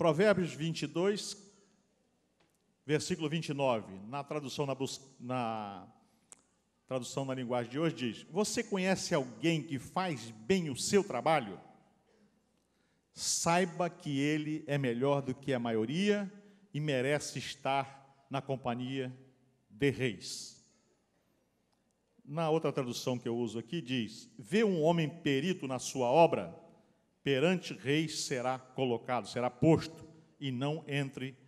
Provérbios 22, versículo 29, na tradução na linguagem de hoje diz: você conhece alguém que faz bem o seu trabalho? Saiba que ele é melhor do que a maioria e merece estar na companhia de reis. Na outra tradução que eu uso aqui diz: vê um homem perito na sua obra, perante reis será colocado, será posto, e não entre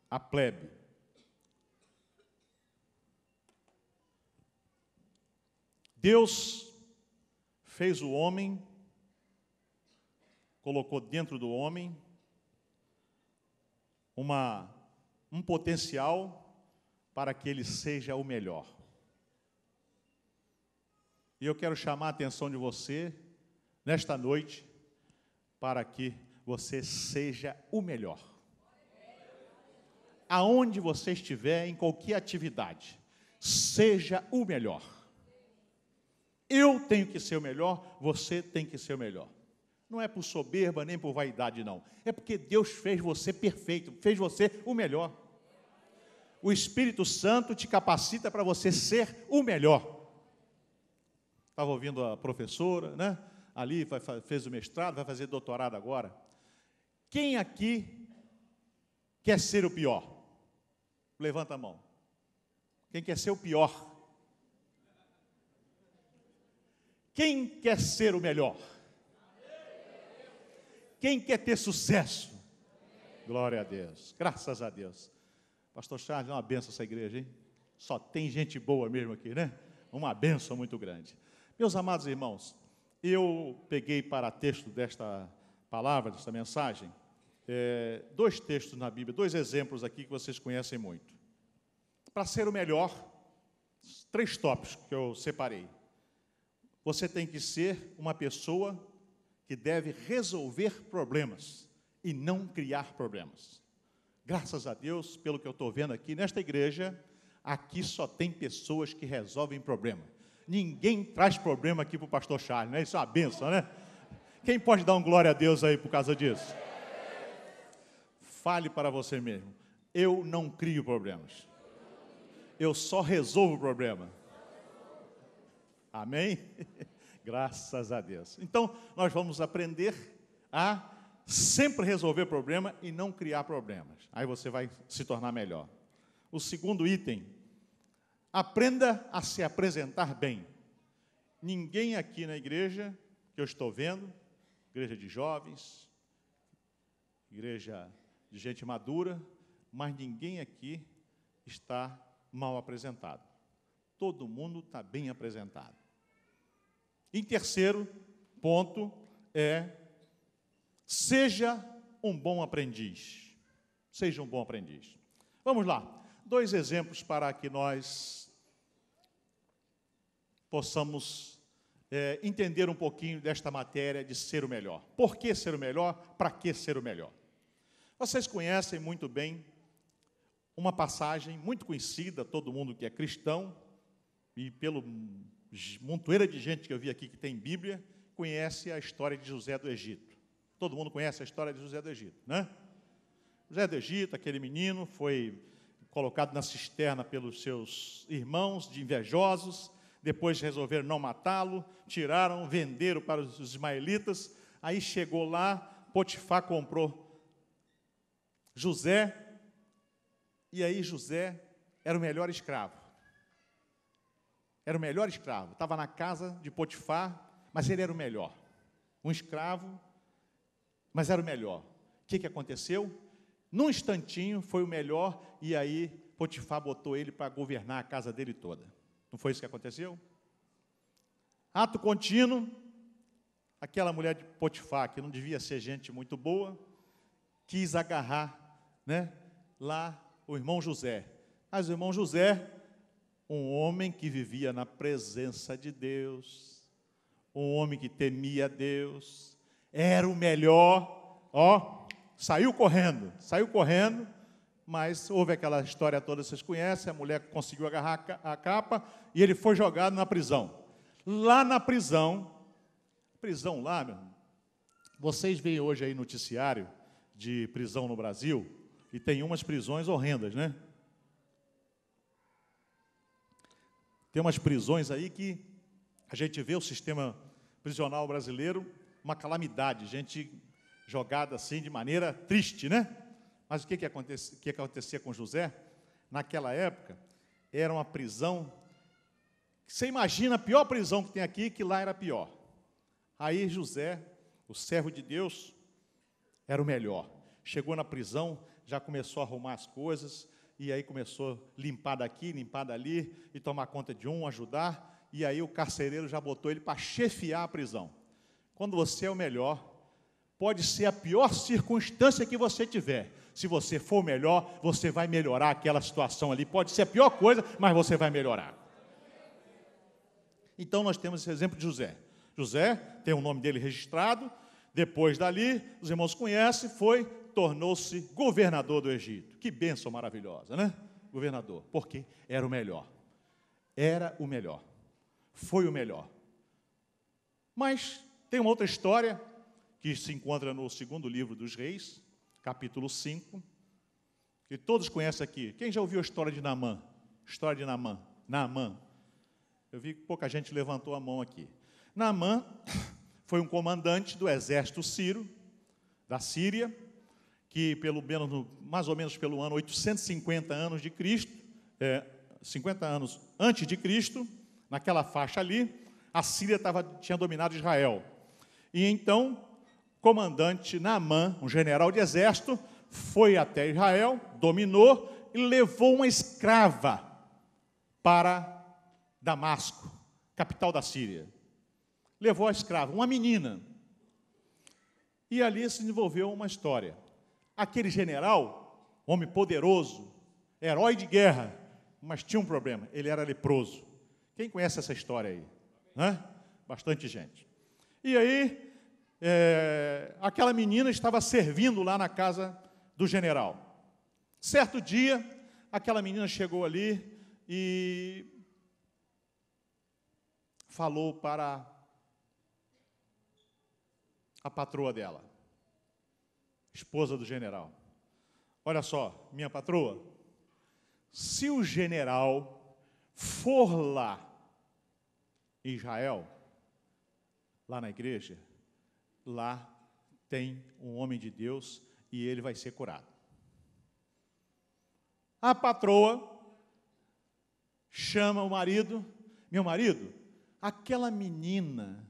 a plebe. Deus fez o homem, colocou dentro do homem um potencial para que ele seja o melhor. E eu quero chamar a atenção de você, nesta noite, para que você seja o melhor. Aonde você estiver, em qualquer atividade, seja o melhor. Eu tenho que ser o melhor, você tem que ser o melhor. Não é por soberba, nem por vaidade, não. É porque Deus fez você perfeito, fez você o melhor. O Espírito Santo te capacita para você ser o melhor. Estava ouvindo a professora, né? Ali fez o mestrado, vai fazer doutorado agora. Quem aqui quer ser o pior? Levanta a mão. Quem quer ser o pior? Quem quer ser o melhor? Quem quer ter sucesso? Glória a Deus, graças a Deus. Pastor Charles, é uma benção essa igreja, hein? Só tem gente boa mesmo aqui, né? Uma benção muito grande. Meus amados irmãos, eu peguei para texto desta palavra, desta mensagem, dois textos na Bíblia, dois exemplos aqui que vocês conhecem muito. Para ser o melhor, 3 tópicos que eu separei. Você tem que ser uma pessoa que deve resolver problemas e não criar problemas. Graças a Deus, pelo que eu estou vendo aqui, nesta igreja, aqui só tem pessoas que resolvem problema. Ninguém traz problema aqui para o pastor Charles, né? Isso é uma bênção, né? Quem pode dar um glória a Deus aí por causa disso? Fale para você mesmo: eu não crio problemas, eu só resolvo o problema. Amém? Graças a Deus. Então, nós vamos aprender a sempre resolver problema e não criar problemas. Aí você vai se tornar melhor. O segundo item: aprenda a se apresentar bem. Ninguém aqui na igreja que eu estou vendo, igreja de jovens, igreja de gente madura, mas ninguém aqui está mal apresentado. Todo mundo está bem apresentado. Em terceiro ponto seja um bom aprendiz. Seja um bom aprendiz. Vamos lá. 2 exemplos para que nós possamos entender um pouquinho desta matéria de ser o melhor. Por que ser o melhor? Para que ser o melhor? Vocês conhecem muito bem uma passagem muito conhecida, todo mundo que é cristão, e pelo montoeira de gente que eu vi aqui que tem Bíblia, conhece a história de José do Egito. Todo mundo conhece a história de José do Egito, né? José do Egito, aquele menino, foi colocado na cisterna pelos seus irmãos de invejosos, depois resolveram não matá-lo, tiraram, venderam para os ismaelitas, aí chegou lá, Potifar comprou José, e aí José era o melhor escravo. Era o melhor escravo, estava na casa de Potifar, mas ele era o melhor. Um escravo, mas era o melhor. O que aconteceu? Num instantinho, foi o melhor, e aí Potifar botou ele para governar a casa dele toda. Não foi isso que aconteceu? Ato contínuo, aquela mulher de Potifar, que não devia ser gente muito boa, quis agarrar, né, lá o irmão José. Mas o irmão José, um homem que vivia na presença de Deus, um homem que temia Deus, era o melhor, saiu correndo, mas houve aquela história toda, vocês conhecem, a mulher conseguiu agarrar a capa, e ele foi jogado na prisão. Lá na prisão lá, meu irmão, vocês veem hoje aí no noticiário, de prisão no Brasil, e tem umas prisões horrendas, né? Tem umas prisões aí que a gente vê o sistema prisional brasileiro, uma calamidade, gente jogada assim de maneira triste, né? Mas o que acontecia com José? Naquela época, era uma prisão, você imagina a pior prisão que tem aqui, que lá era pior. Aí José, o servo de Deus, era o melhor. Chegou na prisão, já começou a arrumar as coisas, e aí começou a limpar daqui, limpar dali, e tomar conta de um, ajudar, e aí o carcereiro já botou ele para chefiar a prisão. Quando você é o melhor, pode ser a pior circunstância que você tiver. Se você for o melhor, você vai melhorar aquela situação ali. Pode ser a pior coisa, mas você vai melhorar. Então nós temos esse exemplo de José. José tem o nome dele registrado, depois dali, os irmãos conhecem, tornou-se governador do Egito. Que bênção maravilhosa, né? Governador, porque era o melhor. Era o melhor. Foi o melhor. Mas tem uma outra história que se encontra no segundo livro dos Reis, capítulo 5, que todos conhecem aqui. Quem já ouviu a história de Naamã? História de Naamã. Naamã. Eu vi que pouca gente levantou a mão aqui. Naamã foi um comandante do exército sírio, da Síria, que mais ou menos pelo ano 850 anos de Cristo, 50 anos antes de Cristo, naquela faixa ali, a Síria tinha dominado Israel. E então, o comandante Naamã, um general de exército, foi até Israel, dominou e levou uma escrava para Damasco, capital da Síria. Levou a escrava, uma menina. E ali se desenvolveu uma história. Aquele general, homem poderoso, herói de guerra, mas tinha um problema, ele era leproso. Quem conhece essa história aí? Hã? Bastante gente. E aí, aquela menina estava servindo lá na casa do general. Certo dia, aquela menina chegou ali e falou para a patroa dela, esposa do general: olha só, minha patroa, se o general for lá em Israel, lá na igreja, lá tem um homem de Deus e ele vai ser curado. A patroa chama o marido: meu marido, aquela menina,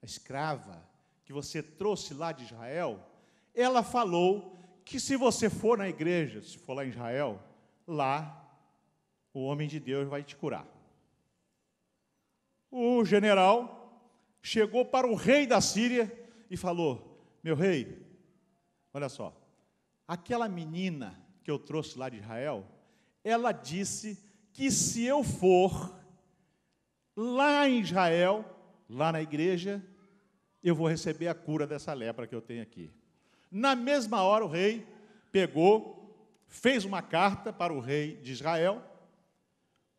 a escrava que você trouxe lá de Israel, ela falou que se você for na igreja, se for lá em Israel, lá o homem de Deus vai te curar. O general chegou para o rei da Síria e falou: meu rei, olha só, aquela menina que eu trouxe lá de Israel, ela disse que se eu for lá em Israel, lá na igreja, eu vou receber a cura dessa lepra que eu tenho aqui. Na mesma hora o rei pegou, fez uma carta para o rei de Israel,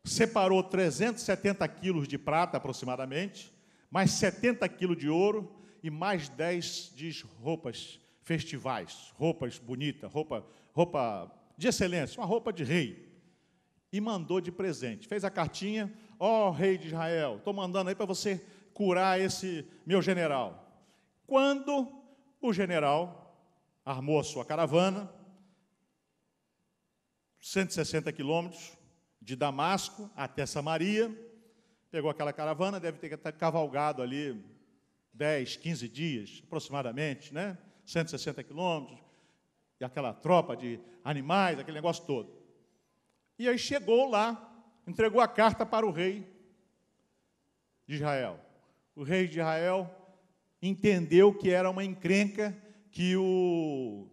separou 370 quilos de prata aproximadamente, mais 70 quilos de ouro e mais 10 de roupas festivais, roupas bonitas, roupa de excelência, uma roupa de rei. E mandou de presente. Fez a cartinha: ó rei de Israel, estou mandando aí para você curar esse meu general. Quando o general armou a sua caravana, 160 quilômetros, de Damasco até Samaria, pegou aquela caravana, deve ter cavalgado ali 10, 15 dias, aproximadamente, né? 160 quilômetros, e aquela tropa de animais, aquele negócio todo. E aí chegou lá, entregou a carta para o rei de Israel. O rei de Israel entendeu que era uma encrenca que o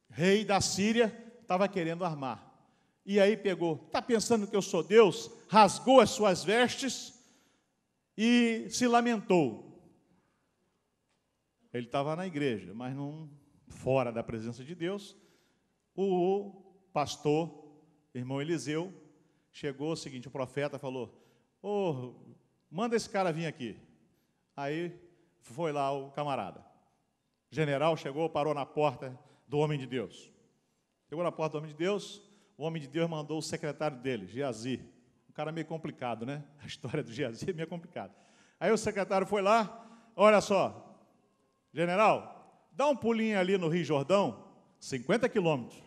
rei da Síria estava querendo armar. E aí pegou: está pensando que eu sou Deus? Rasgou as suas vestes e se lamentou. Ele estava na igreja, mas não fora da presença de Deus. O pastor, irmão Eliseu, chegou o seguinte: o profeta falou: manda esse cara vir aqui. Aí Foi lá o camarada. O general chegou, parou na porta do homem de Deus. Chegou na porta do homem de Deus, o homem de Deus mandou o secretário dele, Geazi. Um cara meio complicado, né? A história do Geazi é meio complicada. Aí o secretário foi lá, olha só, general, dá um pulinho ali no Rio Jordão, 50 quilômetros,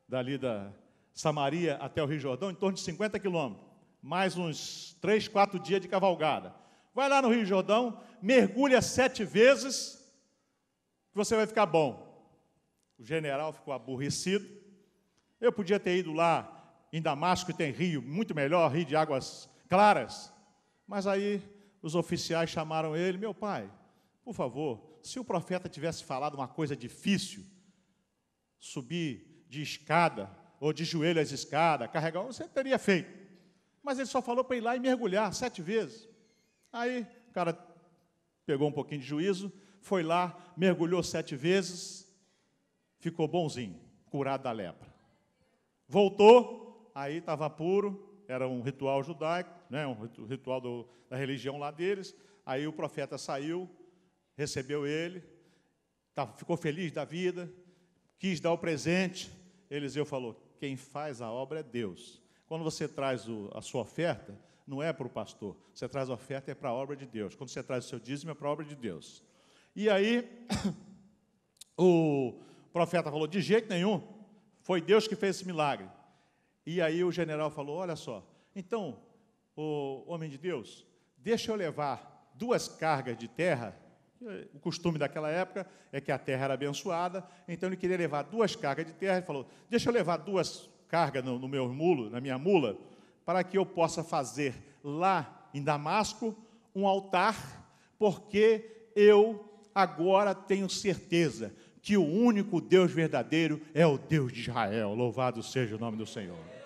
dali da Samaria até o Rio Jordão, em torno de 50 quilômetros, mais uns 3, 4 dias de cavalgada. Vai lá no Rio Jordão, mergulha 7 vezes, que você vai ficar bom. O general ficou aborrecido. Eu podia ter ido lá em Damasco, que tem rio muito melhor, rio de águas claras. Mas aí os oficiais chamaram ele, meu pai, por favor, se o profeta tivesse falado uma coisa difícil, subir de escada, ou de joelho às escadas, carregar, você teria feito. Mas ele só falou para ir lá e mergulhar 7 vezes. Aí o cara pegou um pouquinho de juízo, foi lá, mergulhou 7 vezes, ficou bonzinho, curado da lepra. Voltou, aí estava puro, era um ritual judaico, né, um ritual da religião lá deles. Aí o profeta saiu, recebeu ele, ficou feliz da vida, quis dar o presente. Eliseu falou, quem faz a obra é Deus. Quando você traz a sua oferta, não é para o pastor, você traz a oferta, é para a obra de Deus. Quando você traz o seu dízimo, é para a obra de Deus. E aí, o profeta falou, de jeito nenhum, foi Deus que fez esse milagre. E aí o general falou, olha só, então, o homem de Deus, deixa eu levar 2 cargas de terra. O costume daquela época é que a terra era abençoada, então ele queria levar 2 cargas de terra, ele falou, deixa eu levar 2 cargas no meu mulo, na minha mula, para que eu possa fazer lá em Damasco um altar, porque eu agora tenho certeza que o único Deus verdadeiro é o Deus de Israel. Louvado seja o nome do Senhor.